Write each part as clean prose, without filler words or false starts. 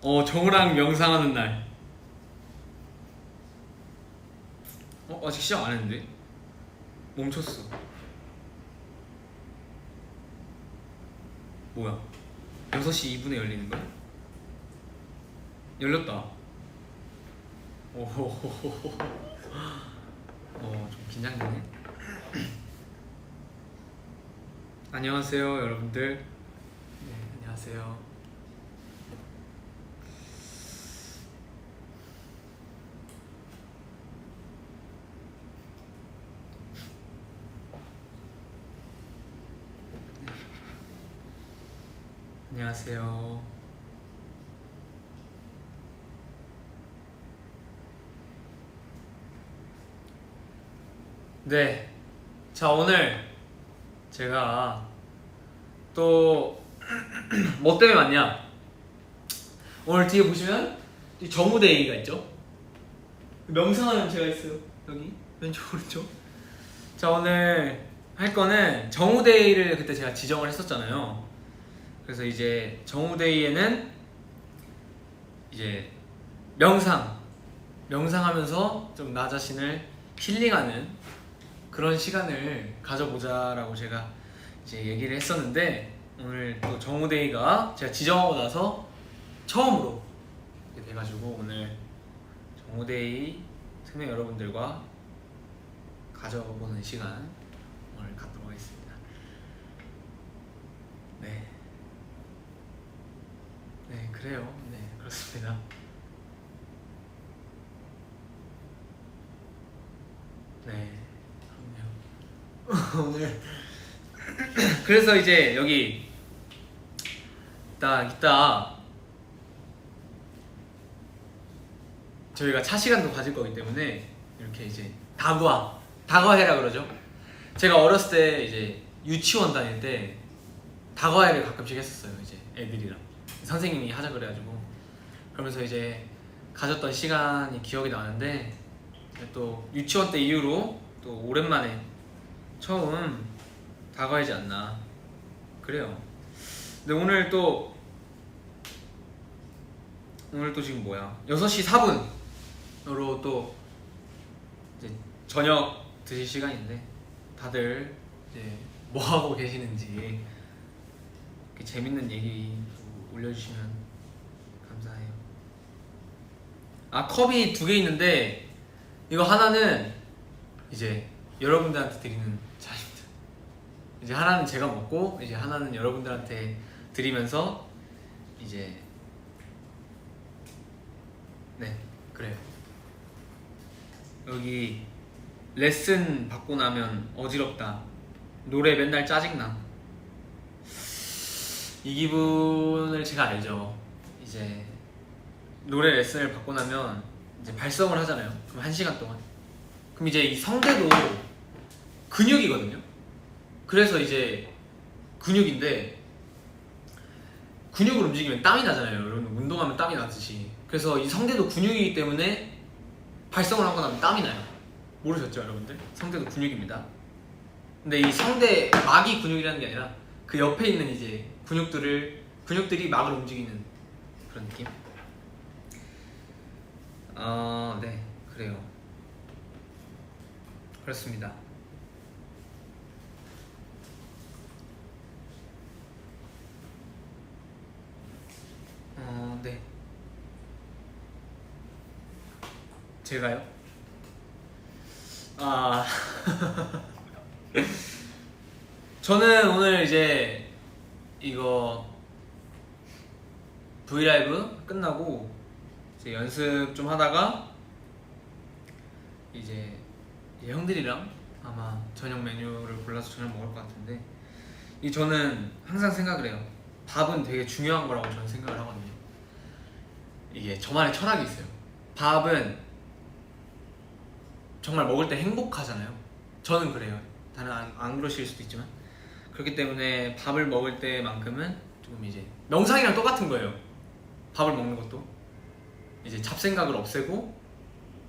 정우랑 명상하는 날. 아직 시작 안 했는데? 멈췄어. 뭐야? 6시 2분에 열리는 거야? 열렸다. 오호호호호. 좀 긴장되네. 안녕하세요, 여러분들. 네, 안녕하세요. 안녕하세요. 네. 자, 오늘 제가 또 뭐 때문에 왔냐? 오늘 뒤에 보시면 이 정우데이가 있죠? 명상하는 제가 있어요. 여기 왼쪽 오른쪽. 자, 오늘 할 거는 정우데이를 그때 제가 지정을 했었잖아요. 그래서 이제 정우데이에는 이제 명상하면서 좀 나 자신을 힐링하는 그런 시간을 가져보자라고 제가 이제 얘기를 했었는데, 오늘 또 정우데이가 제가 지정하고 나서 처음으로 이렇게 돼가지고 오늘 정우데이 생명 여러분들과 가져보는 시간 오늘 갖도록 하겠습니다. 네, 그래요. 네, 그렇습니다. 네, 그럼요. 오늘 그래서 이제 여기 이따 저희가 차 시간도 가질 거기 때문에 이렇게 이제 다과회라 그러죠. 제가 어렸을 때 이제 유치원 다닐 때 다과회를 가끔씩 했었어요. 이제 애들이랑 선생님이 하자 그래가지고, 그러면서 이제 가졌던 시간이 기억이 나는데, 또 유치원 때 이후로 또 오랜만에 처음 다과이지 않나 그래요. 근데 오늘 또 지금 뭐야, 6시 4분으로 또 이제 저녁 드실 시간인데, 다들 이제 뭐 하고 계시는지 이렇게 재밌는 얘기 올려주시면 감사해요. 컵이 2개 있는데 이거 하나는 이제 여러분들한테 드리는 차입니다. 이제 하나는 제가 먹고 이제 하나는 여러분들한테 드리면서 이제 네, 그래요. 여기 레슨 받고 나면 어지럽다, 노래 맨날 짜증나, 이 기분을 제가 알죠. 이제 노래 레슨을 받고 나면 이제 발성을 하잖아요. 그럼 1시간 동안. 그럼 이제 이 성대도 근육이거든요. 그래서 이제 근육인데, 근육을 움직이면 땀이 나잖아요. 여러분 운동하면 땀이 나듯이. 그래서 이 성대도 근육이기 때문에 발성을 하고 나면 땀이 나요. 모르셨죠, 여러분들? 성대도 근육입니다. 근데 이 성대 막이 근육이라는 게 아니라 그 옆에 있는 이제 근육들이 막을 움직이는 그런 느낌? 네, 그래요. 그렇습니다. 네. 제가요? 저는 오늘 이제 이거 브이라이브 끝나고 이제 연습 좀 하다가 이제 형들이랑 아마 저녁 메뉴를 골라서 저녁 먹을 것 같은데, 저는 항상 생각을 해요. 밥은 되게 중요한 거라고 저는 생각을 하거든요. 이게 저만의 철학이 있어요. 밥은 정말 먹을 때 행복하잖아요. 저는 그래요. 다른 안 그러실 수도 있지만, 그렇기 때문에 밥을 먹을 때만큼은 조금 이제 명상이랑 똑같은 거예요. 밥을 먹는 것도 이제 잡생각을 없애고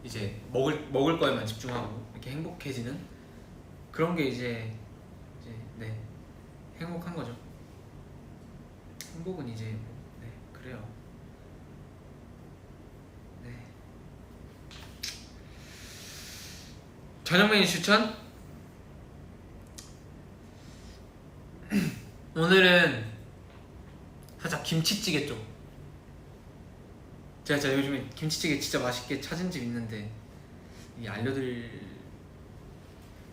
이제 먹을 거에만 집중하고 이렇게 행복해지는 그런 게 이제 네, 행복한 거죠. 행복은 이제 그래요. 저녁 메뉴 추천? 오늘은 살짝 김치찌개 쪽. 제가 진짜 요즘에 김치찌개 진짜 맛있게 찾은 집 있는데 이게 알려드릴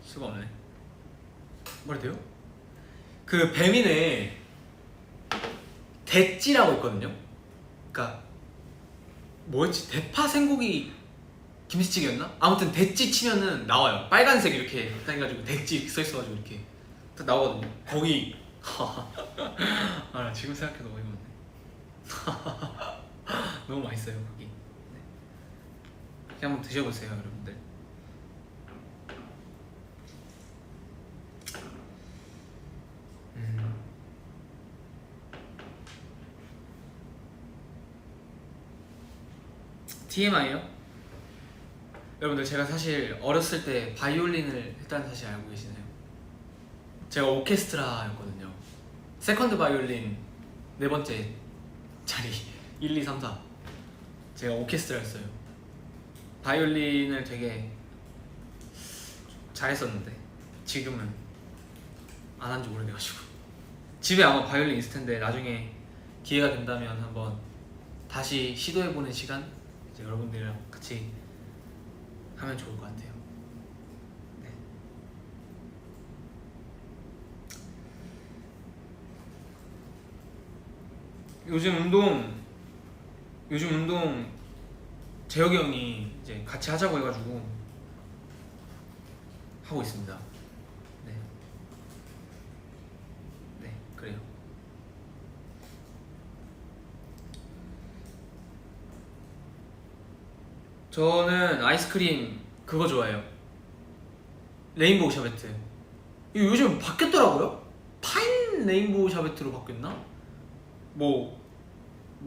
수가 없네. 뭐라 돼요? 그 배민에 대찌라고 있거든요. 그니까 뭐였지? 대파 생고기 김치찌개였나? 아무튼 대찌 치면은 나와요. 빨간색 이렇게 해가지고 대찌 써있어가지고 이렇게 딱 나오거든요. 거기 아, 나 지금 생각해도 어이가 없네. 너무 맛있어요 거기. 네. 이렇게 한번 드셔보세요 여러분들. TMI요? 여러분들 제가 사실 어렸을 때 바이올린을 했다는 사실 알고 계시나요? 제가 오케스트라였거든요. 세컨드 바이올린 네 번째 자리 1, 2, 3, 4 제가 오케스트라였어요. 바이올린을 되게 잘했었는데 지금은 안 한 지 오래돼가지고 집에 아마 바이올린 있을 텐데 나중에 기회가 된다면 한번 다시 시도해보는 시간 이제 여러분들이랑 같이 하면 좋을 것 같아요. 네. 요즘 운동 재혁이 형이 이제 같이 하자고 해가지고 하고 있습니다. 네. 네, 그래요. 저는 아이스크림 그거 좋아해요. 레인보우 샤베트. 이거 요즘 바뀌었더라고요. 파인 레인보우 샤베트로 바뀌었나? 뭐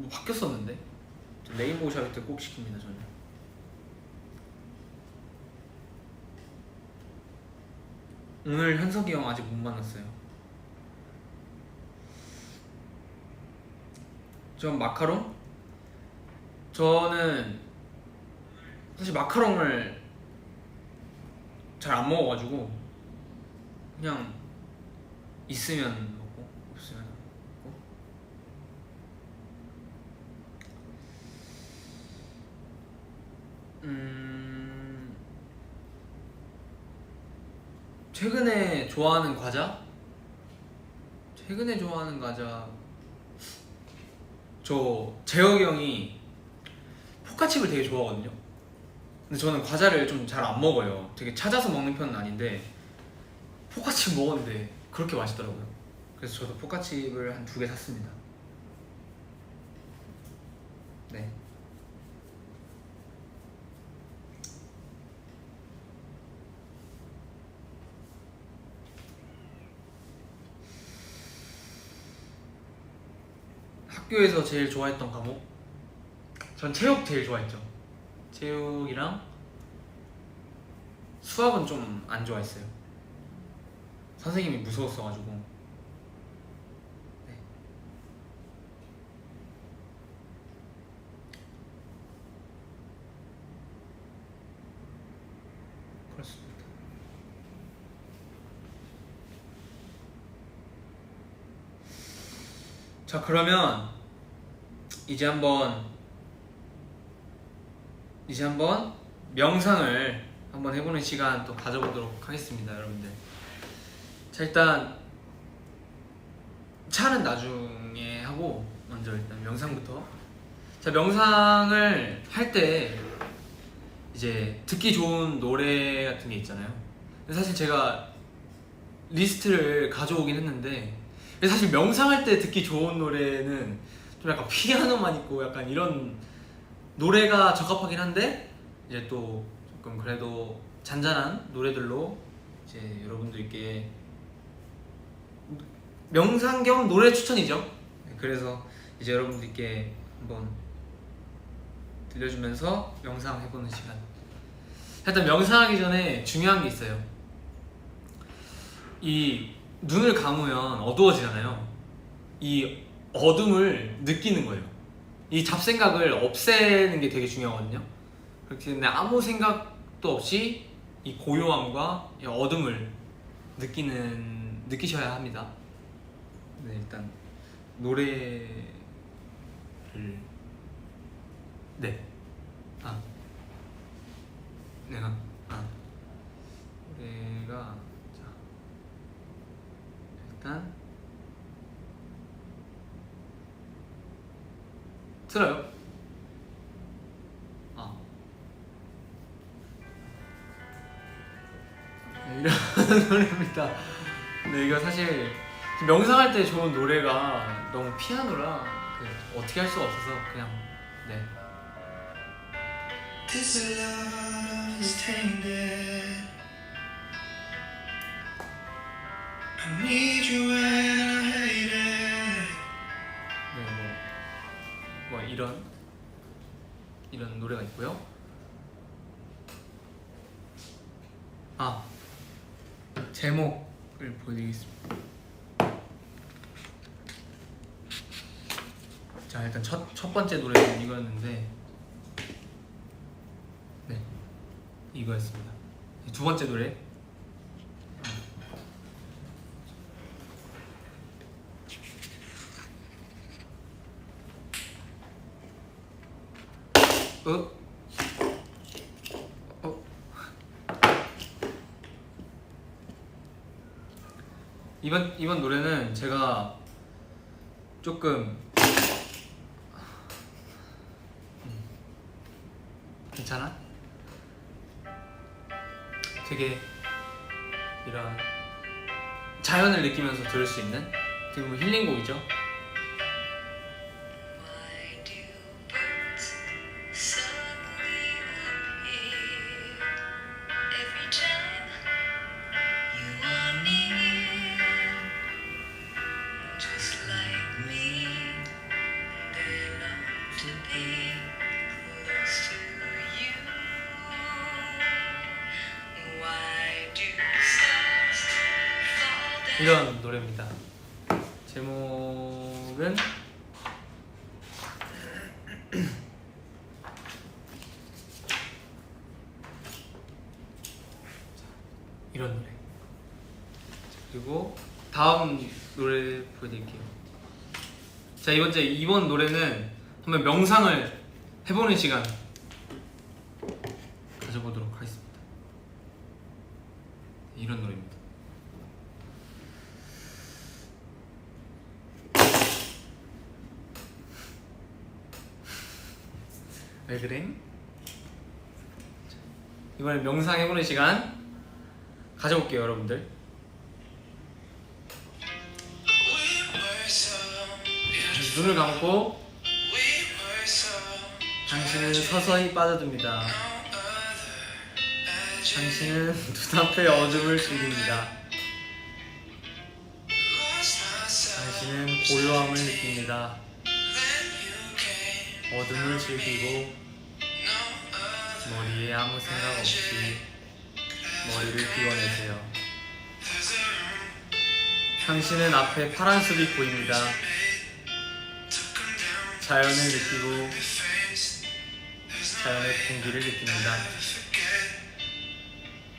바뀌었었는데 레인보우 샤베트 꼭 시킵니다 저는. 오늘 현석이 형 아직 못 만났어요. 전 마카롱? 저는 사실 마카롱을 잘 안 먹어가지고 그냥 있으면 먹고 없으면 안 먹고. 최근에 좋아하는 과자? 최근에 좋아하는 과자 저 재혁이 형이 포카칩을 되게 좋아하거든요. 근데 저는 과자를 좀 잘 안 먹어요. 되게 찾아서 먹는 편은 아닌데 포카칩 먹었는데 그렇게 맛있더라고요. 그래서 저도 포카칩을 한 2개 샀습니다. 네. 학교에서 제일 좋아했던 과목? 전 체육 제일 좋아했죠. 체육이랑 수학은 좀 안 좋아했어요. 선생님이 무서웠어가지고. 네. 그렇습니다. 자, 그러면 이제 한번 명상을 한번 해보는 시간 또 가져보도록 하겠습니다, 여러분들. 자, 일단 차는 나중에 하고 먼저 일단 명상부터. 자, 명상을 할 때 이제 듣기 좋은 노래 같은 게 있잖아요. 근데 사실 제가 리스트를 가져오긴 했는데 사실 명상할 때 듣기 좋은 노래는 좀 약간 피아노만 있고 약간 이런 노래가 적합하긴 한데 이제 또 조금 그래도 잔잔한 노래들로 이제 여러분들께 명상 겸 노래 추천이죠. 그래서 이제 여러분들께 한번 들려주면서 명상해보는 시간. 일단 명상하기 전에 중요한 게 있어요. 이 눈을 감으면 어두워지잖아요. 이 어둠을 느끼는 거예요. 이 잡생각을 없애는 게 되게 중요하거든요. 그렇기 때문에 아무 생각도 없이 이 고요함과 이 어둠을 느끼셔야 합니다. 네, 일단 노래를 네. 노래가 자 일단 틀어요. 네, 이런 노래입니다. 네, 이거 사실 명상할 때 좋은 노래가 너무 피아노라 어떻게 할 수가 없어서 그냥 네. This love is tainted. I need you when I hate it. 네, 뭐 이런 노래가 있고요. 제목을 보여드리겠습니다. 자, 일단 첫 번째 노래는 이거였는데, 네, 이거였습니다. 두 번째 노래. 이번 노래는 제가 조금 괜찮아? 되게 이런 자연을 느끼면서 들을 수 있는 되게 뭐 힐링곡이죠. 이런 노래입니다. 제목은 이런 노래. 그리고 다음 노래 보여드릴게요. 자, 이번 노래는 한번 명상을 해보는 시간 가져보도록 하겠습니다. 이런 노래입니다. 왜 그래? 이번엔 명상해보는 시간 가져볼게요, 여러분들. 눈을 감고 당신은 서서히 빠져듭니다. 당신은 눈앞의 어둠을 즐깁니다. 당신은 고요함을 느낍니다. 어둠을 즐기고 머리에 아무 생각 없이 머리를 비워내세요. 당신은 앞에 파란 숲이 보입니다. 자연을 느끼고 자연의 공기를 느낍니다.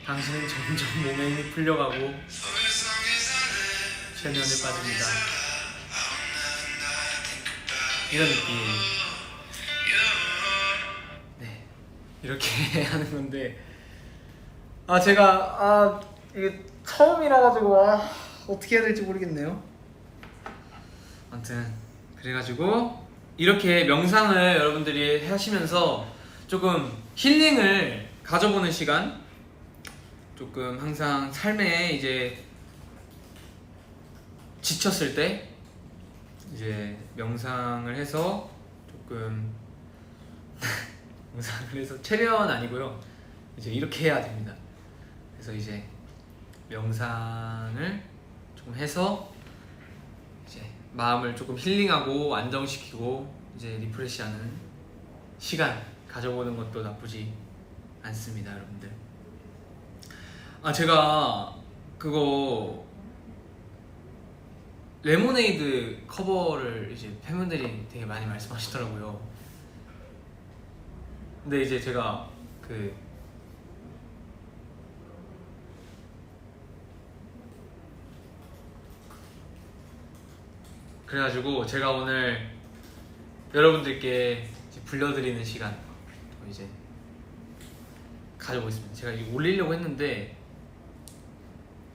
당신은 점점 몸에 힘이 풀려가고 최면에 빠집니다. 이런 느낌. 네, 이렇게 하는 건데, 제가 이게 처음이라 가지고 어떻게 해야 될지 모르겠네요. 아무튼 그래가지고 이렇게 명상을 여러분들이 하시면서 조금 힐링을 가져보는 시간, 조금 항상 삶에 이제 지쳤을 때 이제 명상을 해서 조금 명상을 해서 체련 아니고요, 이제 이렇게 해야 됩니다. 그래서 이제 명상을 조금 해서 이제 마음을 조금 힐링하고 안정시키고 이제 리프레시하는 시간 가져보는 것도 나쁘지 않습니다, 여러분들. 제가 그거 레모네이드 커버를 이제 팬분들이 되게 많이 말씀하시더라고요. 근데 이제 제가 그래가지고 제가 오늘 여러분들께 이제 불러드리는 시간 이제 가져보겠습니다. 제가 이거 올리려고 했는데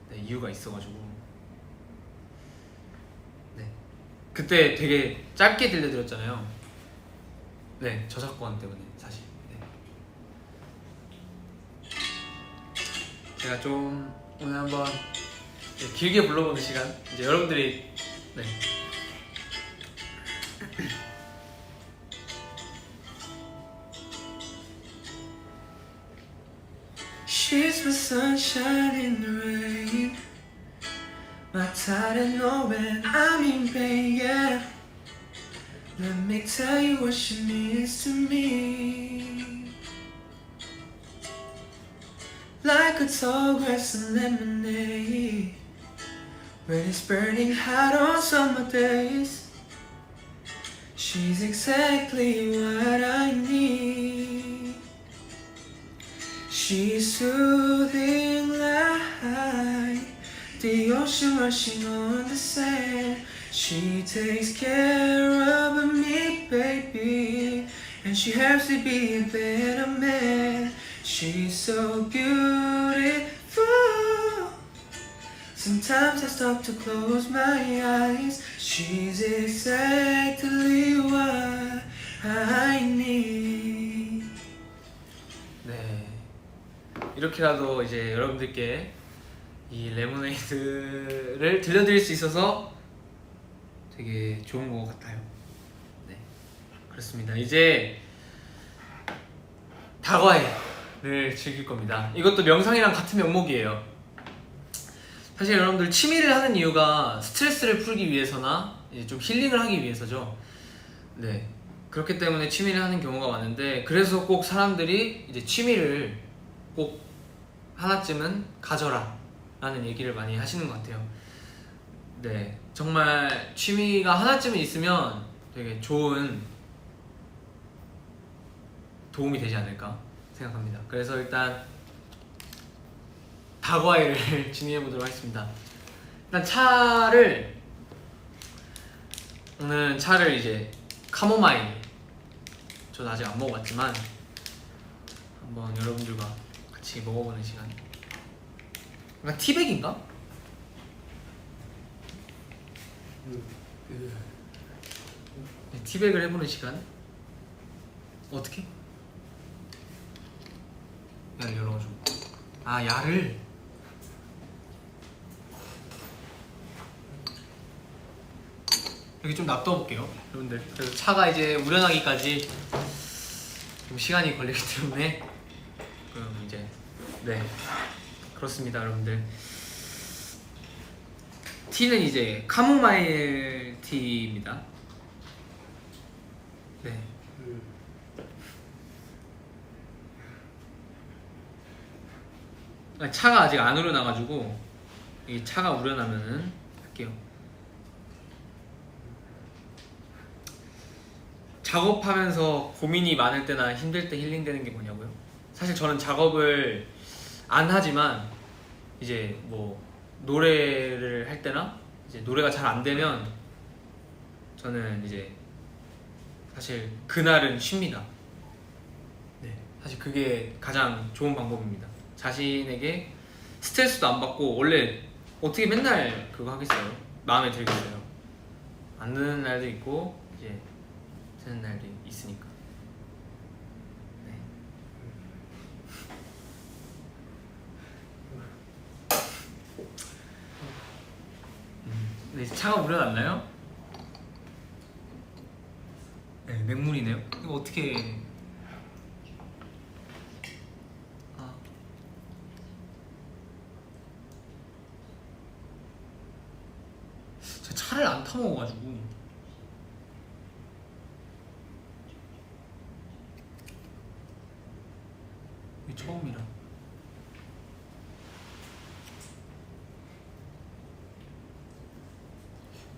네, 이유가 있어가지고 네 그때 되게 짧게 들려드렸잖아요. 네 저작권 때문에 사실 네. 제가 좀 오늘 한번 길게 불러보는 시간 이제 여러분들이 네 She's my sunshine in the rain, my tide and know when I'm in pain, yeah. Let me tell you what she means to me. Like a tall grass and lemonade, when it's burning hot on summer days. She's exactly what I need. She's soothing like the ocean rushing on the sand. She takes care of me, baby, and she helps me be a better man. She's so beautiful. Sometimes I stop to close my eyes. She's exactly what I need. 네, 이렇게라도 이제 여러분들께 이 레모네이드를 들려드릴 수 있어서 되게 좋은 것 같아요. 네, 그렇습니다. 이제 다과회를 즐길 겁니다. 이것도 명상이랑 같은 명목이에요. 사실 여러분들 취미를 하는 이유가 스트레스를 풀기 위해서나 이제 좀 힐링을 하기 위해서죠. 네, 그렇기 때문에 취미를 하는 경우가 많은데 그래서 꼭 사람들이 이제 취미를 꼭 하나쯤은 가져라 라는 얘기를 많이 하시는 것 같아요. 네, 정말 취미가 하나쯤은 있으면 되게 좋은 도움이 되지 않을까 생각합니다. 그래서 일단 다과회를 진행해 보도록 하겠습니다. 일단 오늘 차를 이제 카모마일, 저도 아직 안 먹어봤지만 한번 여러분들과 같이 먹어보는 시간. 약간 티백인가? 네, 티백을 해보는 시간. 어떻게? 야를 열어가지고. 아, 야를. 여기 좀 놔둬볼게요, 여러분들. 그래서 차가 이제 우려나기까지 좀 시간이 걸리기 때문에 그럼 이제 네 그렇습니다, 여러분들. 티는 이제 카모마일 티입니다. 네. 차가 아직 안 우려나가지고 이 차가 우려나면은 할게요. 작업하면서 고민이 많을 때나 힘들 때 힐링되는 게 뭐냐고요? 사실 저는 작업을 안 하지만 이제 뭐 노래를 할 때나 이제 노래가 잘 안 되면 저는 이제 사실 그날은 쉽니다. 네, 사실 그게 가장 좋은 방법입니다. 자신에게 스트레스도 안 받고, 원래 어떻게 맨날 그거 하겠어요? 마음에 들겠어요? 안 드는 날도 있고 이제 드는 날도 있으니까. 네. 네, 차가 우려났나요? 네, 맹물이네요. 이거 어떻게? 제가 차를 안 타먹어가지고. 이게 처음이라.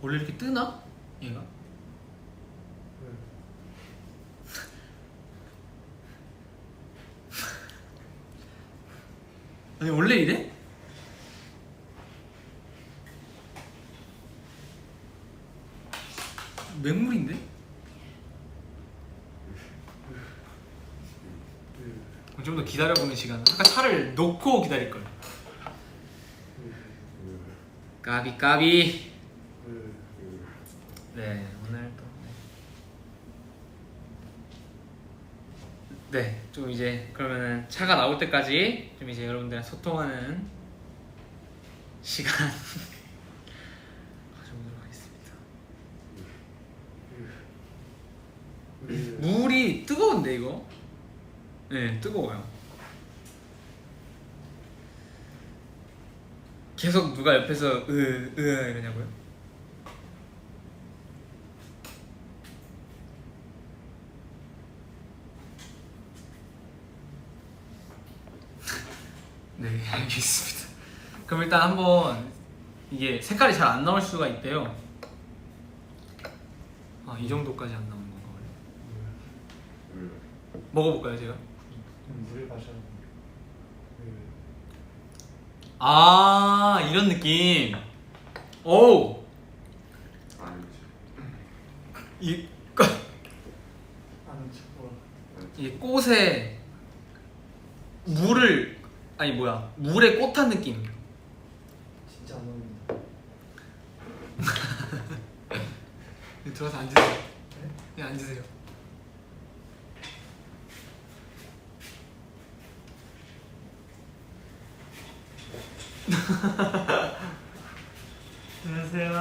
원래 이렇게 뜨나? 얘가? 아니 원래 이래? 좀 더 기다려보는 시간. 아까 차를 놓고 기다릴 걸. 까비 까비. 네 오늘 또 네 좀 이제 그러면은 차가 나올 때까지 좀 이제 여러분들이랑 소통하는 시간 가져보도록 하겠습니다. 물이 뜨거운데 이거? 네 뜨거워요. 계속 누가 옆에서 이러냐고요? 네 알겠습니다. 그럼 일단 한번 이게 색깔이 잘 안 나올 수가 있대요. 아 이 정도까지 안 나오는 건가 원래? 먹어볼까요 제가? 물을 마셔. 아 이런 느낌. 오. 이 아는 척. 이 꽃에 물을 아니 뭐야 물에 꽃 한 느낌. 진짜 안 어울린다. 들어가서 앉으세요. 네 앉으세요. 안녕하세요.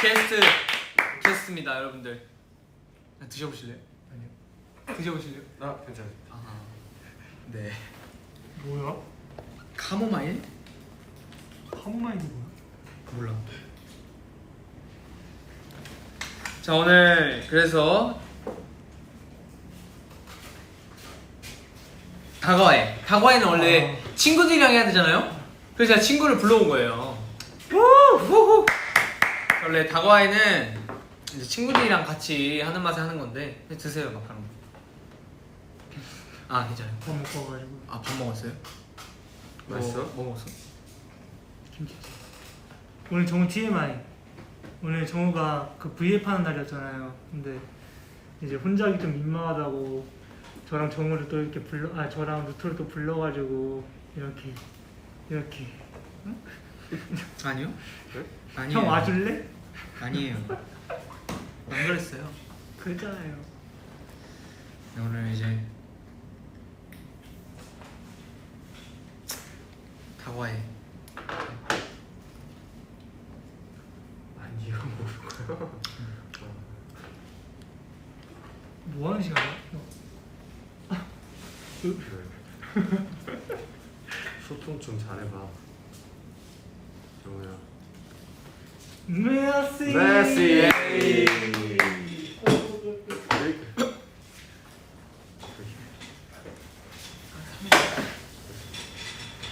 안녕하세요. 게스트입니다 여러분들. 드셔보실래요? 아니요. 드셔보실래요? 아 괜찮아요. 아, 네. 뭐야? 카모마일? 카모마일이 뭐야? 몰라. 자 오늘 그래서 다과에는 원래 친구들이랑 해야 되잖아요. 그래서 제가 친구를 불러온 거예요. 원래 다과에는 이제 친구들이랑 같이 하는 맛에 하는 건데 드세요 막하는 거. 아 괜찮아요. 밥 먹고 와가지고. 아 밥 먹었어요? 맛있어? 뭐 먹었어? 김치. 오늘 정우 TMI. 오늘 정우가 그 V앱 하는 날이었잖아요. 근데 이제 혼자 하기 좀 민망하다고 저랑 정우를 또 이렇게 저랑 루트를 또 불러가지고 이렇게 응? 아니요. 네? 아니에요. 형 와줄래? 아니에요. 안 그랬어요. 그랬잖아요. 네, 오늘 이제 다과에 아니 이거 먹을 거야. 뭐 하는 시간이야? 소통 좀 잘해봐. 정우야. 메시. 메시.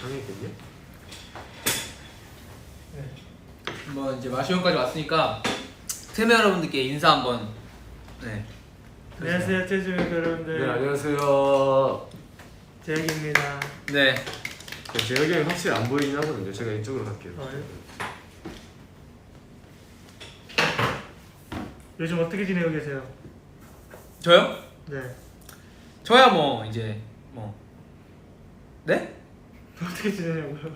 당했겠냐? 네. 한번 이제 마시온까지 왔으니까 세매 여러분들께 인사 한번. 네. 안녕하세요, 제주민 여러분들. 네 안녕하세요. 재혁입니다. 네. 재혁이 형이 확실히 안 보이긴 하거든요. 제가 이쪽으로 갈게요. 요즘 어떻게 지내고 계세요? 저요? 네. 저야 뭐 이제 뭐 네? 어떻게 지내냐고요?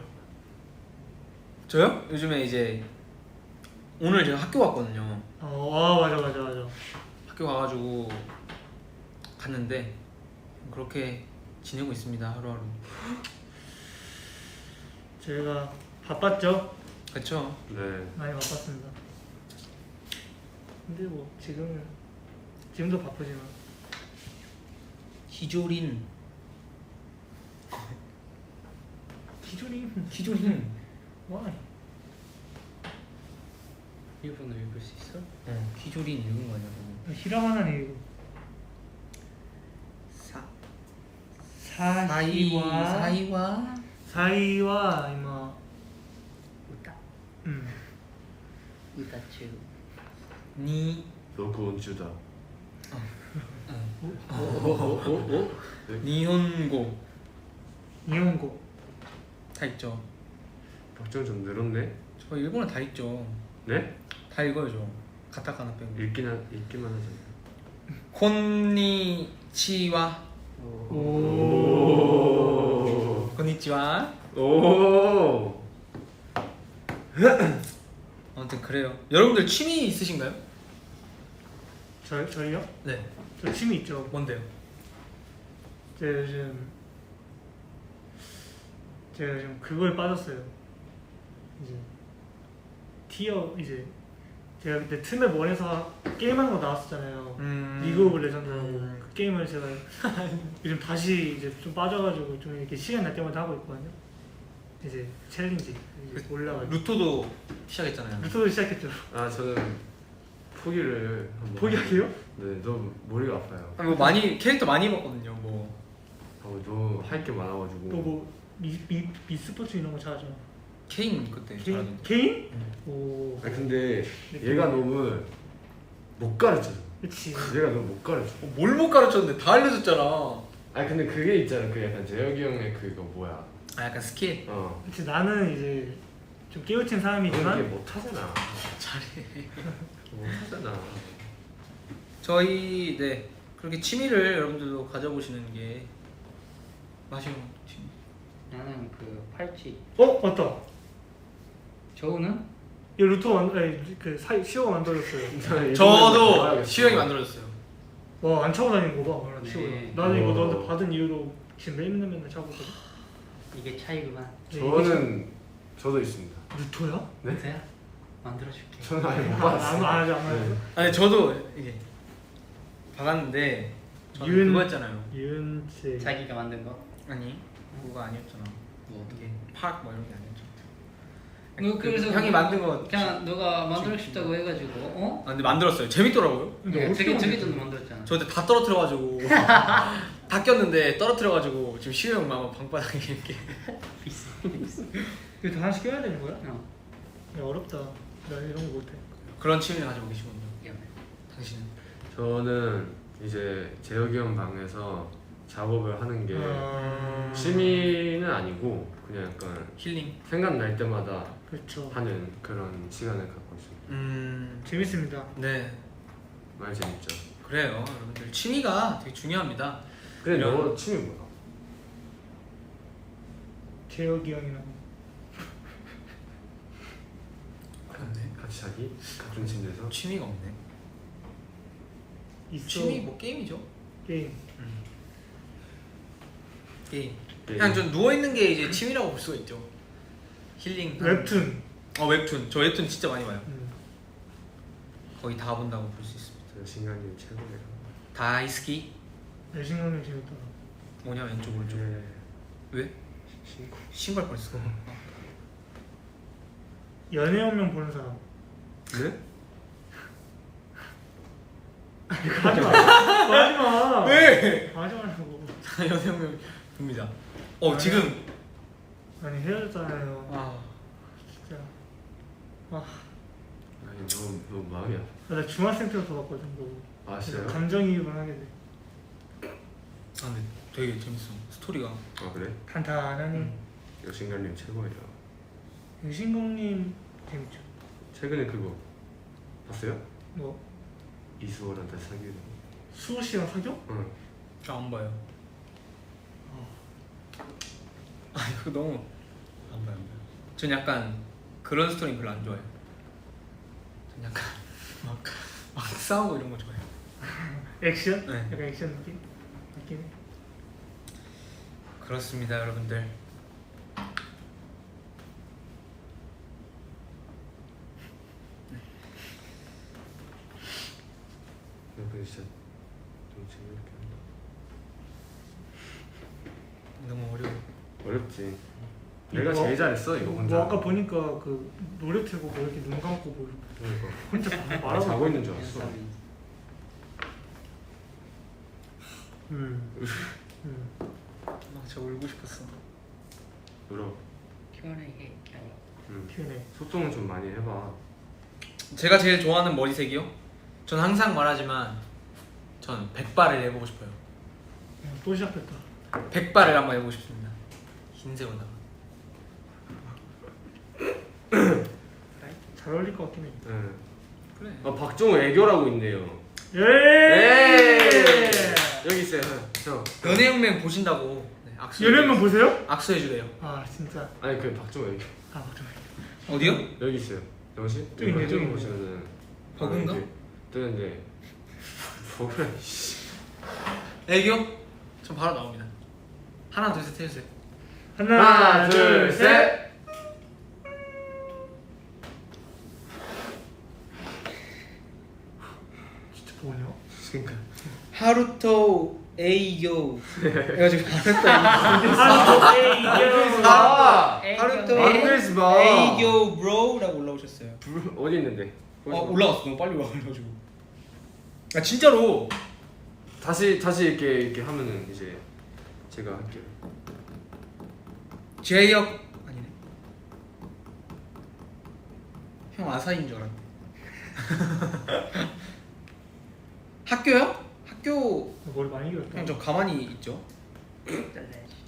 저요? 요즘에 이제 오늘 제가 학교 갔거든요. 맞아. 학교 가가지고 갔는데 그렇게 지내고 있습니다 하루하루. 저희가 바빴죠? 그렇죠. 네. 많이 바빴습니다. 근데 뭐 지금도 바쁘지만 기조린 기존인 와 일본어 읽을 수 있어? 기조린 읽은 거냐고. 히라가나는 이거 사이와 이마 우타 우타츠 니 너구온주다. 니혼고 이용고. 다 있죠. 박정 좀 늘었네. 저 일본어 다 있죠. 네? 다 읽어요 저. 가타카나 빼고. 읽기만 하잖아요. 곤니치와. 오. 곤니치와. 오. 아무튼 그래요. 여러분들 취미 있으신가요? 저희요? 네. 저 취미 있죠. 뭔데요? 제가 요즘 그거에 빠졌어요. 이제 티어 이제 제가 그때 트맵 1에서 게임하는 거 나왔었잖아요. 리그 오브 레전드라고 그 게임을 제가 요즘 다시 이제 좀 빠져가지고 좀 이렇게 시간 날 때마다 하고 있거든요. 이제 챌린지 이제 올라가지고 루토도 시작했잖아요. 루토도 시작했죠. 아 저는 포기를 한번. 포기할게요? 네, 너무 머리가 아파요. 뭐 많이 캐릭터 많이 입었거든요. 뭐 너무 할 게 많아가지고. 또 뭐 미스포츠 이런 거 잘하죠. 케인 그때 잘하던데. 개인? 오. 아 근데 얘가 너무 못 가르쳐. 그치. 얘가 너무 못 가르쳐. 뭘 못 가르쳤는데 다 알려줬잖아. 아 근데 그게 있잖아. 그 약간 재혁이 형의 그거 뭐야. 아 약간 스킬. 그치 나는 이제 좀 깨우친 그게 사람이지만 못 하잖아. 잘해. 못 하잖아. 저희 네 그렇게 취미를 여러분들도 가져보시는 게 마시는 취미. 나는 그 팔찌. 맞다. 저우는? 이 루토 시오가 만들었어요. 저도 시영이 만들어줬어요. 와 안 차고 다니는 거 봐. 그러네. 시오가. 나는 이거 와. 너한테 받은 이후로 지금 맨날 차고 있거든. 이게 차이구만. 저도 있습니다. 루토야? 네? 대야 만들어줄게. 저는 아예 못 안 받았어요. 하죠. 네. 아니 저도 이게 박았는데 저는 윤- 그거 했잖아요. 이은채. 자기가 만든 거? 아니 그거 아니었잖아. 뭐 어떻게? 이게 파뭐 이런 게 아니었죠. 너 그래서 형이 만든 거 그냥 너가 만들고 싶다고 해가지고 어? 아, 근데 만들었어요. 재밌더라고요. 근데 어떻게 저기 만들었어? 전도 만들었잖아. 저 그때 다 떨어뜨려가지고 다 꼈는데 떨어뜨려가지고 지금 시우 형 마마 방바닥에 이렇게. 비싸. 이거 다 하나씩 껴야 되는 거야? 어. 야 어렵다. 나 이런 거 못해. 그런 취미를 가지고 계시군요. 미안해. 당신은? 저는 이제 재혁이 형 방에서 작업을 하는 게 아. 취미는 아니고 그냥 약간 힐링. 생각날 때마다 그렇죠. 하는 그런 시간을 갖고 있습니다. 재밌습니다. 네. 많이 재밌죠. 그래요. 여러분들 취미가 되게 중요합니다. 근데 이런- 너 취미 뭐야? 재혁이 형이랑 그런데 같이 자기? 같은 침대에서? 취미가 없네. 있어. 취미 뭐 게임이죠. 게임. 게임. 게임. 그냥 좀 누워 있는 게 이제 취미라고 볼 수가 있죠. 힐링. 웹툰. 웹툰. 저 웹툰 진짜 많이 봐요. 음. 거의 다 본다고 볼 수 있습니다. 저 신강님 최고예요. 다이스키. 여신강님 재밌다. 뭐냐 왼쪽 오른쪽. 네. 왜? 신고. 신발 뻔했어. 연애혁명 보는 사람. 네? 하지 마. 하지 마. 왜? 하지 말라고. 연애혁명 봅니다. 지금. 아니 헤어졌잖아요. 아. 진짜. 아니 너무 마음이 아파. 나 중학생 때부터 봤거든. 그거. 아 진짜요? 감정이입을 하게 돼. 근데 되게 재밌어. 스토리가. 아 그래? 단단하니. 여신강님 최고예요. 유신공님 재밌죠. 최근에 그거 봤어요? 뭐 이수호랑 다시 사귀는 거. 수호 씨랑 사겨? 응. 안 봐요. 이거 너무 안 봐요. 전 약간 그런 스토리 별로 안 좋아해요. 전 약간 막 싸우고 이런 거 좋아해요. 액션? 네. 약간 액션 느낌? 느낌? 그렇습니다, 여러분들. 근데 진짜 좀 재밌게 한다. 너무 어려워. 어렵지. 내가 뭐- 제일 잘했어 이거 혼자. 뭐 아까 보니까 그 노래 틀고 뭐 이렇게 눈 감고 뭐 그러니까. 혼자 나 말하고 자고 있는 줄 알았어. 음. 진짜 울고 싶었어. 울어. 피곤하게. 피곤해. 소통은 좀 많이 해봐. 제가 제일 좋아하는 머리색이요? 전 항상 말하지만 전 백발을 해보고 싶어요. 또 시작했다. 백발을 한번 해보고 싶습니다. 흰색으로다가. 잘 어울릴 것 같긴 해. 응. 그래. 박종호 애교라고 있네요. 예. 여기 있어요. 저. 연애혁명 보신다고. 네, 악수. 연예인만 보세요? 악수해주래요. 아 진짜. 아니 그 박종호 여기. 아 맞죠. 어디요? 여기 있어요. 영신? 또 있네, 또 있네. 보시면은 버그인가? 이렇게 뜨는데 버그라 씨. 애교? 전 바로 나옵니다. 하나 둘 셋 해주세요. 하나, 둘, 셋. 진짜 뭐냐? 그러니까. 하루토 에이교 해가지고 하루토 에이교. 하루토 만들지 마. 에이교 브로라고 올라오셨어요. 어디 있는데? 올라왔어. 너무 빨리 와가지고. 아 진짜로. 다시 이렇게 하면은 이제 제가 할게요. 제이역 아니네. 형 아사인 줄 알았네. 학교요? 학교 머리 많이 길었다. 형 저 가만히 있죠.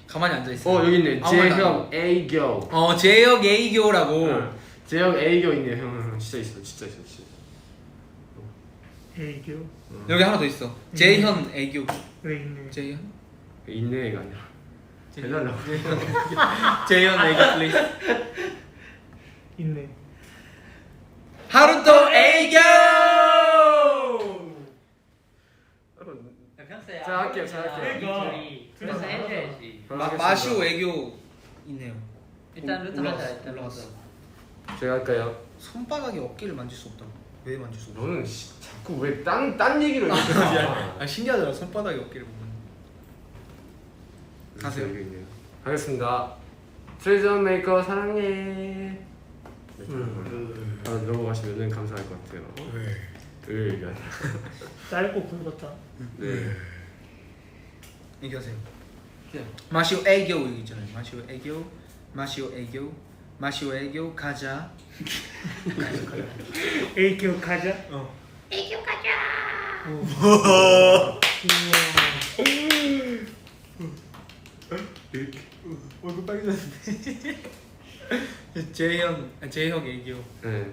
가만히 앉아 있어요. 여기 있네. 아무 말도 안 제형 A교. 제이역 A교라고. 제형 A교 있네. 형 진짜 있어. 진짜. 에이교. 여기 하나 더 있어. 제이현 애교. 그래 있네. 제이현? 있네가 아니라. 해달라고. 제이현 애교 플리즈. 있네. 하루토 애교. 평소에 자, 할게요. 그러니까. 그래서 해줘야지. 마시오 애교 있네요. 일단 루트 하자. 일단 올라갔어. 루트. 제가 할까요? 손바닥에 어깨를 만질 수 없다고. 왜 만질 수 없어? 너는 자꾸 왜 딴 얘기를 이렇게 하냐? 아 신기하더라. 손바닥에 어깨를 보면. 하세요. 여기 있네요. 하겠습니다. 트레저 메이커 사랑해. 네, 넘어가시면은 감사할 것 같아요. 이게 아니라. 짧고 굵었다. 네. 얘기하세요. 마시오 애교 여기 있잖아요. 마시오 애교, 마시오 애교, 마시오 애교 가자. 에이교 가자. 애교 가자. 얼굴 빨개졌는데. 제형 애교. 네.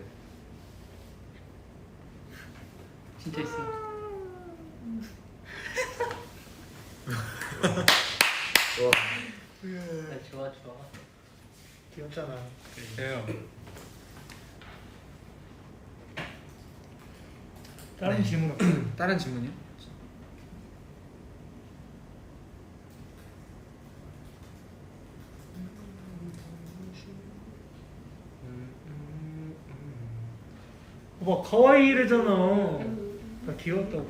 진짜 있어. 좋아. 좋아. 귀엽잖아. 제형. 다른 질문 없어요? 다른 질문이요? 오빠 가와이래잖아. 나 귀엽다고.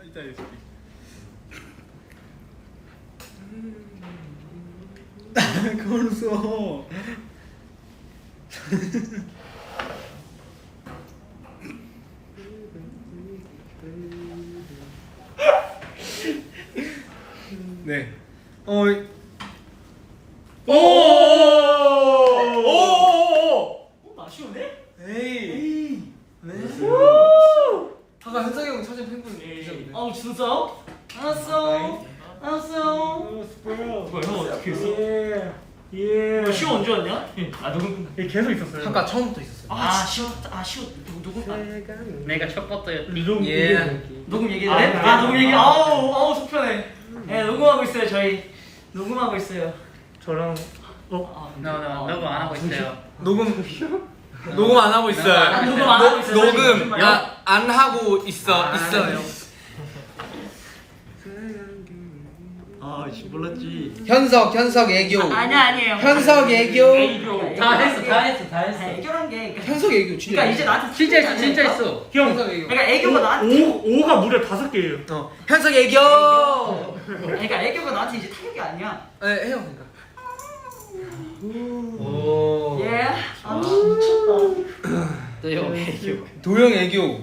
이따 해줄게. 그걸 써. 네. 오. 아쉬우네? 에이. 네. 아까 현석이 형 사진 팬분 계셨는데. 진짜? 알았어. 뭐야 형 어떻게 했어? 예. 시호 언제 왔냐? 아 누군? 예, 계속 있었어요. 아까 처음부터 있었어요. 시호 누군? 내가 첫 것도였지. 예. 녹음 얘기해? 녹음 얘기. 아우 속편해. 예 녹음하고 있어요 저희. 녹음하고 있어요. 저랑 녹음 안 하고 있어요. 녹음 안 하고 있어요. 녹음 안 하고 있어요. 녹음 안 하고 있어요. 몰랐지. 현석 애교. 아니에요. 현석 애교. 애교. 다 했어. 애교란 게. 현석 애교 진짜. 그러니까 이제 나한테 진짜 있어. 형 현석 애교. 그러니까 애교가 나한테. 5가 무려 5개예요. 현석 애교. 그러니까 애교가 나한테 이제 타격이 아니야. 네 해요 그러니까. 오. 예. 아 미쳤다. 또형 애교. 도영 애교.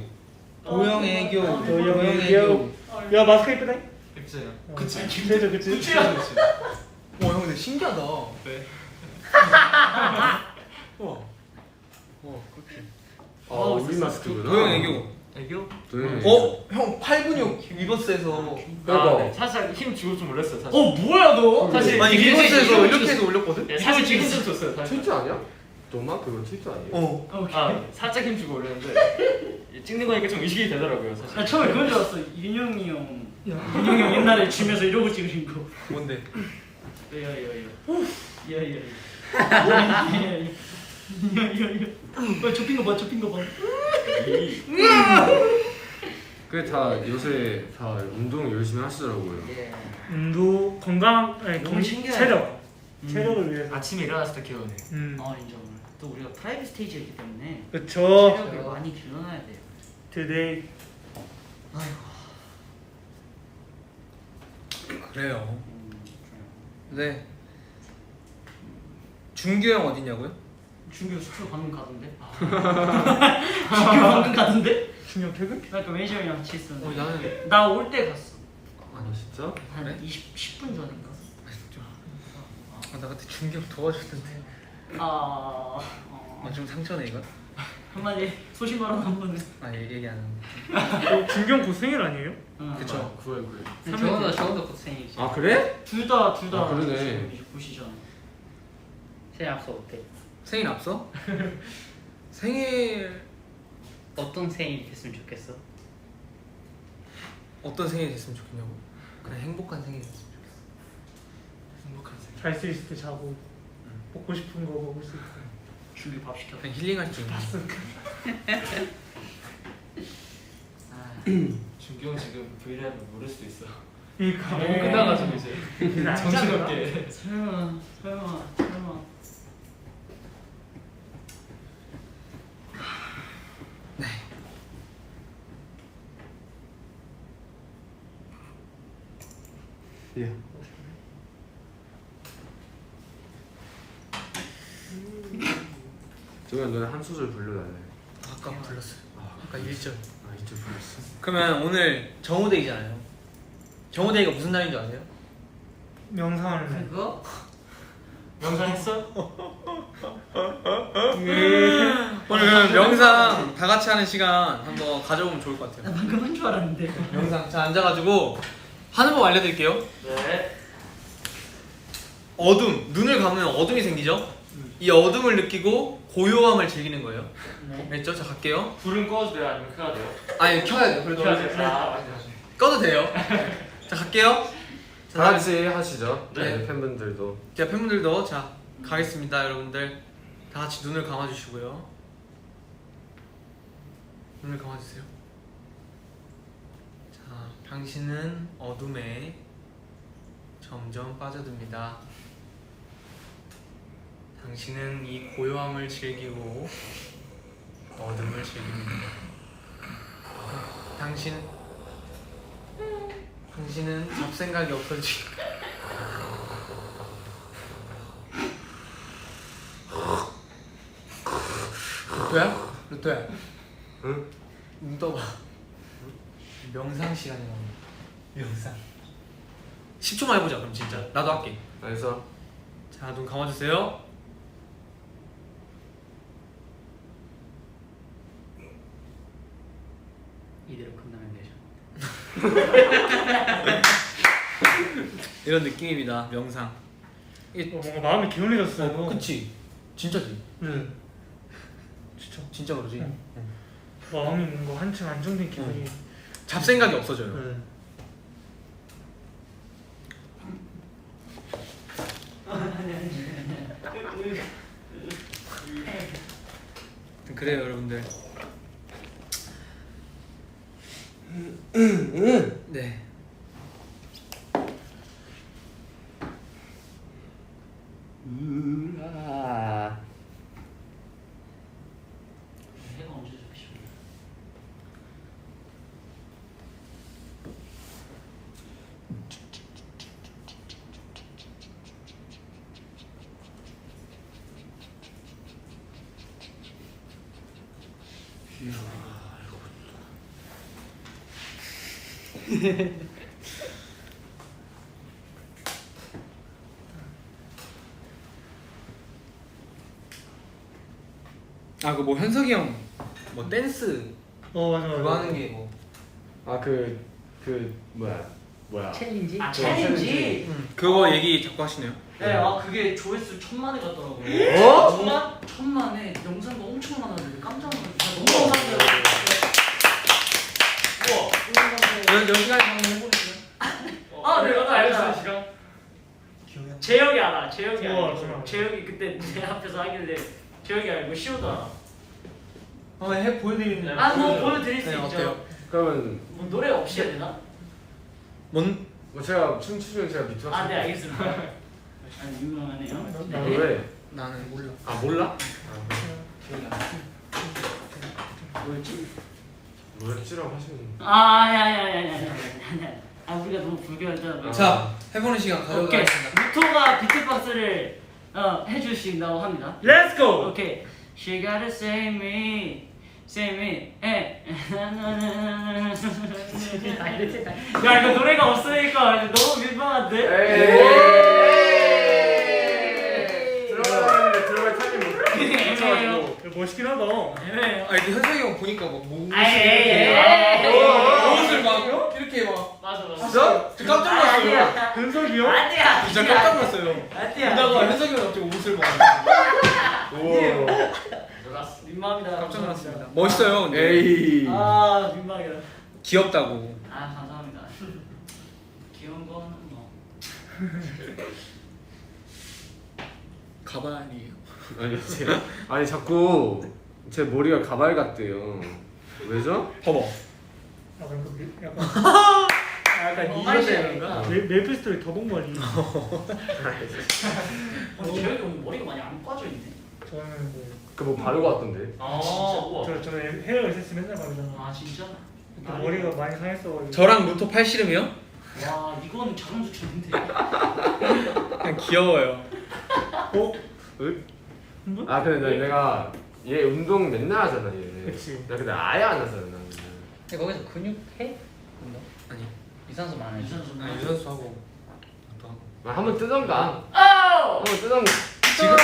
도영 애교. 도영 애교. 야 마스크 예쁘네. 있어요. 그치. 그치. 와 형 근데 신기하다. 네. 와. 와 그렇게. 우리 마스크구나. 도영 애교. 애교? 네. 형 팔근육 리버스에서 그러니까 살짝 힘 주고 좀 올렸어요. 사실. 뭐야 너? 사실 아니 이게 리버스에서 이게 이렇게 해서 올렸거든? 네, 사실 지금 좀 줬어요. 사실. 트위트 아니야? 너만 그거 트위트 아니에요? 아 살짝 힘 주고 올렸는데 찍는 거니까 좀 의식이 되더라고요. 사실. 나 처음에 그건 줄 알았어. 윤영이 형. 윤영이 형 옛날에 줌에서 이러고 찍으신 거. 뭔데? 야야야. 접힌 거 봐. 접힌 거 봐. 그게 다 요새 다 운동 열심히 하시더라고요. 운동 건강 아니 너무 신기해. 체력을 위해서. 아침에 일어났을 때 기억나요. 인정. 또 우리가 프라이빗 스테이지였기 때문에 그쵸. 체력을 많이 길러놔야 돼요. Today. 그래요. 네. 준규 형 어디냐고요? 준규 수표 방금 가던데. 준규 방금 가던데? 중형 퇴근? 나 그 매니저 형이랑 같이 있었는데. 나는 나 올 때 갔어. 아 진짜? 한 그래? 10분 전인가? 나 그때 준규 형 도와줬는데. 좀 상처네 이거. 한마디 소신 발언 한 번은. 얘기 안 하는. 중경 곧 생일 아니에요? 그쵸. 9월 9일. 저거도 곧 생일이지. 아 그래? 둘 다 아, 그러네. 보시잖아. 생일 앞서 어때? 생일 앞서? 생일 어떤 생일이 됐으면 좋겠어? 어떤 생일이 됐으면 좋겠냐고? 그냥 행복한 생일이 됐으면 좋겠어. 행복한 생일. 잘 수 있을 때 자고 먹고 싶은 거 먹을 수 있고. 준규 밥 시켜. 그냥 힐링할 수 있는. 준규 형 지금 브이라이브 모를 수도 있어. 그러니까. 너무 끝나가지고 이제 정신없게. 설마. 예. 정현 너네 한 소절 불러달래. 아까 불렀어요. 아까 1절. 아 이제 불렀어. 그러면 오늘 정우데이잖아요. 정우데이가 무슨 날인 줄 아세요? 명상하는 날. 그거? 영상 했어? 오늘 그러면 명상 다 같이 하는 시간 한번 가져보면 좋을 것 나 같아요. 방금 한 줄 알았는데. 명상. 자 앉아가지고 하는 법 알려드릴게요. 네. 어둠. 눈을 감으면 어둠이 생기죠? 이 어둠을 느끼고 고요함을 즐기는 거예요. 알겠죠? 자 갈게요. 불은 꺼도 돼요? 아니면 켜야 돼요? 아니 켜야 돼요. 그래도 켜야 돼요. 아 맞네. 꺼도 돼요. 자 갈게요. 다 같이 하시죠. 네. 네. 팬분들도. 자 팬분들도 자 가겠습니다. 여러분들 다 같이 눈을 감아주시고요. 눈을 감아주세요. 자 당신은 어둠에 점점 빠져듭니다. 당신은 이 고요함을 즐기고 어둠을 즐깁니다. 당신은 잡생각이 없어지고 루토야? 루토야 응? 눈 떠봐. 명상 시간이 나오네. 명상 10초만 해보자 그럼 진짜. 나도 할게. 알겠어. 자 눈 감아주세요. 이대로 끝나면 되죠. 이런 느낌입니다. 명상. 이게 뭔가 마음이 개운해졌어요. 그치? 진짜지? 네. 진짜. 진짜 그러지? 응. 마음이 뭔가 한층 안정된 기분이. 잡생각이 없어져요. 네. 그래요 여러분들. 네. 해가 언제 잡히죠? 아 그 뭐 현석이 형 뭐 댄스 맞아 맞아. 그거 하는 게 뭐. 아 그 뭐야 챌린지? 아 챌린지. 그거 얘기 자꾸 하시네요. 네, 그게 조회수 1000만에 갔더라고요. 어? 1000만에 영상도 엄청 많았는데 깜짝 놀랐어요. 너무 감사드려요. 우와. 연 시간에 한번 해보겠어요? 네, 나도 알겠어요. 시간. 재혁이 알아. 재혁이 좋아, 알고. 좋아. 재혁이 그때 내 앞에서 하길래 재혁이 알고 시오도 알아. 한번 해 보여드리는. 뭐 보여드릴 수 네, 있죠. 어때요? 그러면 뭐 노래 없이 해야 되나? 뭔? 뭐 제가 춤추면 제가 밑에 아, 네 알겠습니다. 아니 유명하네요. 아, 왜? 나는 몰라. 아 몰라? 뭐였지? 뭐였지라고 하시면 아야야야야야. 우리가 너무 불교하잖아. 자, 해보는 시간 오케이. 가져가겠습니다. 무토가 비트박스를 해주신다고 합니다. Let's go. 오케이. She gotta save me, save me. 야 이거 노래가 없으니까 너무 민망한데. 들어갈 타이밍 못 애매해요. 멋있긴 하다. 애매해요. 아, 이게 현석이 형 보니까 막 뭐. 에이. 옷을 막 이렇게 막. 맞아. 진짜? 저 깜짝 놀랐어요. 현석이 형? 아니야. 진짜 깜짝 놀랐어요. 아니야. 보다가 현석이 형 갑자기 옷을 막. 우와 놀랐어. 민망합니다. 깜짝 놀랐습니다. 멋있어요. 근데. 에이 민망해요. 귀엽다고. 감사합니다. 귀여운 거는 뭐. 가발이에요. 아니 자꾸 제 머리가 가발 같대요 왜죠? 봐봐. 약간 이거 때문인가? 메이플스토리 더벅머리. 재혁이 오늘 머리가 많이 안 빠져 있네. 저는 그 뭐 바르고 왔던데 진짜? 저는 헤어 에센스 맨날 바르잖아. 진짜? 근데 머리가 많이 상했어가지고. 저랑 무토 팔씨름이요? 와 이거는 작은 수준인데. 그냥 귀여워요. 아 근데 내가 얘 운동 맨날 하잖아 얘 그치. 나 근데 아예 안 하잖아 나는 근데 거기서 근육 해? 아니. 유산소 많아요. 아, 유산소 하고. 또 하고. 한번 뜨던가 아우! 한번 뜨던가 지금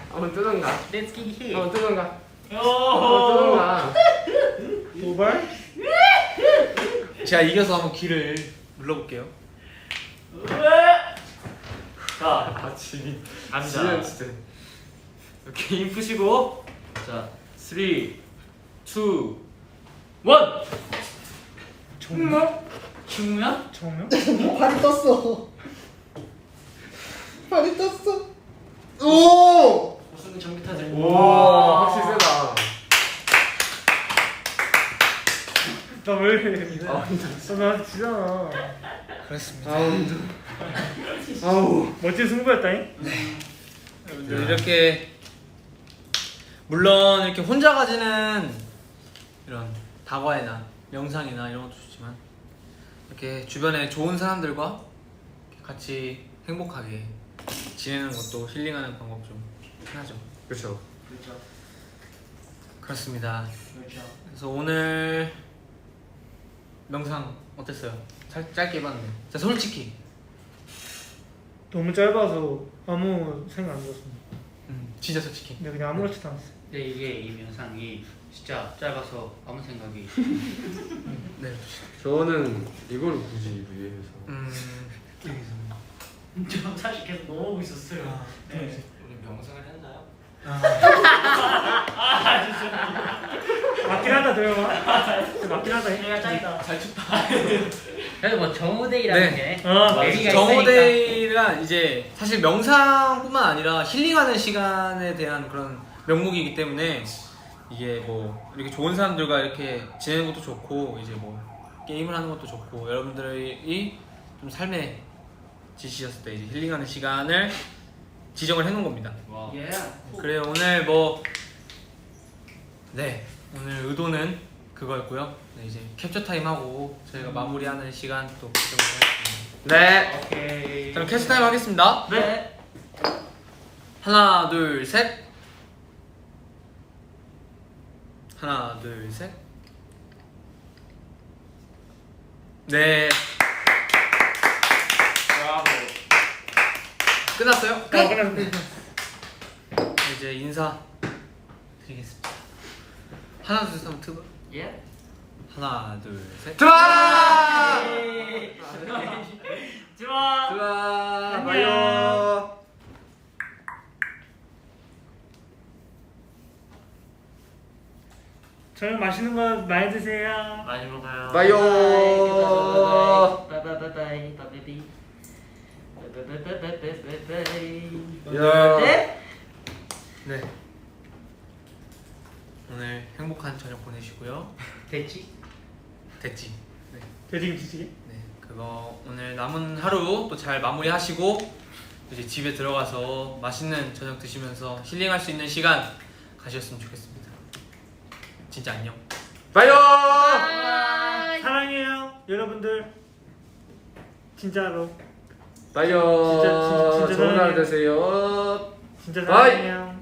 한번 뜨던가 Let's get hit. 한번 뜨던가 한번 오. 뜨던가 도발? 제가 이겨서 한번 귀를 눌러볼게요. 자, 아 지민 앉아. 지민 진짜 이렇게 힘 푸시고. 자, 3, 2, 1. 정말? 김우야? 정말? 팔이 떴어. 팔이 떴어. 오! 무슨 전기타들. 우와 확실히 세다 나왜 이래? 나 지잖아. 그렇습니다. 아우 멋진 승부였다잉. 여러분들 이렇게 물론 이렇게 혼자 가지는 이런 다과이나 명상이나 이런 것도 좋지만 이렇게 주변에 좋은 사람들과 이렇게 같이 행복하게 지내는 것도 힐링하는 방법 중 하나죠. 그쵸 그렇죠. 그렇습니다. 그렇죠. 그래서 오늘 명상 어땠어요? 짧게 해봤는데 진짜 솔직히 너무 짧아서 아무 생각 안 들었습니다. 진짜 솔직히 근데 그냥 아무렇지도 않았어요. 근데 이게 이 영상이 진짜 짧아서 아무 생각이. 네. 저는 이걸 굳이 위해서 저 사실 계속 넘어오고 있었어요. 네. 우리 명상을 했나요? 맞긴 하다 도영아. 맞긴 하다. 내가 짱이다. 그래도 뭐 정우데이라는 네. 게 아, 의미가 있으니까. 정오데이가 이제 사실 명상뿐만 아니라 힐링하는 시간에 대한 그런 명목이기 때문에 이게 뭐 이렇게 좋은 사람들과 이렇게 지내는 것도 좋고 이제 뭐 게임을 하는 것도 좋고 여러분들이 좀 삶에 지치셨을 때 이제 힐링하는 시간을 지정을 해놓은 겁니다. 와. 예. 그래요. 오늘 뭐 네, 오늘 의도는 그거였고요. 네, 이제 캡처 타임 하고 저희가 마무리하는 시간 또 지정을 네 오케이. 그럼 캡처 타임 하겠습니다. 네. 하나, 둘, 셋. 하나, 둘, 셋. 네. 브라보. 끝났어요? 끝. 끝났어. 이제 인사 드리겠습니다. 하나, 둘, 셋, 하면 트브. 예. 하나 둘 셋. 좋아! 좋아. 좋아! 안녕. 바이오! 저녁 맛있는 거 많이 드세요. 많이 먹어요. 바이오! 바이바이바이. 바이바이바이. 바이바이바이바이바이. 야. 네? 네. 오늘 행복한 저녁 보내시고요. 됐지? 됐지. 네. 돼지김치찌개. 네. 그거 오늘 남은 하루 또 잘 마무리하시고 이제 집에 들어가서 맛있는 저녁 드시면서 힐링할 수 있는 시간 가셨으면 좋겠습니다. 진짜 안녕. 바이오! 사랑해요, 여러분들. 진짜로. 바이오! 진짜 좋은 하루 사랑해요. 되세요. 진짜 바이. 사랑해요.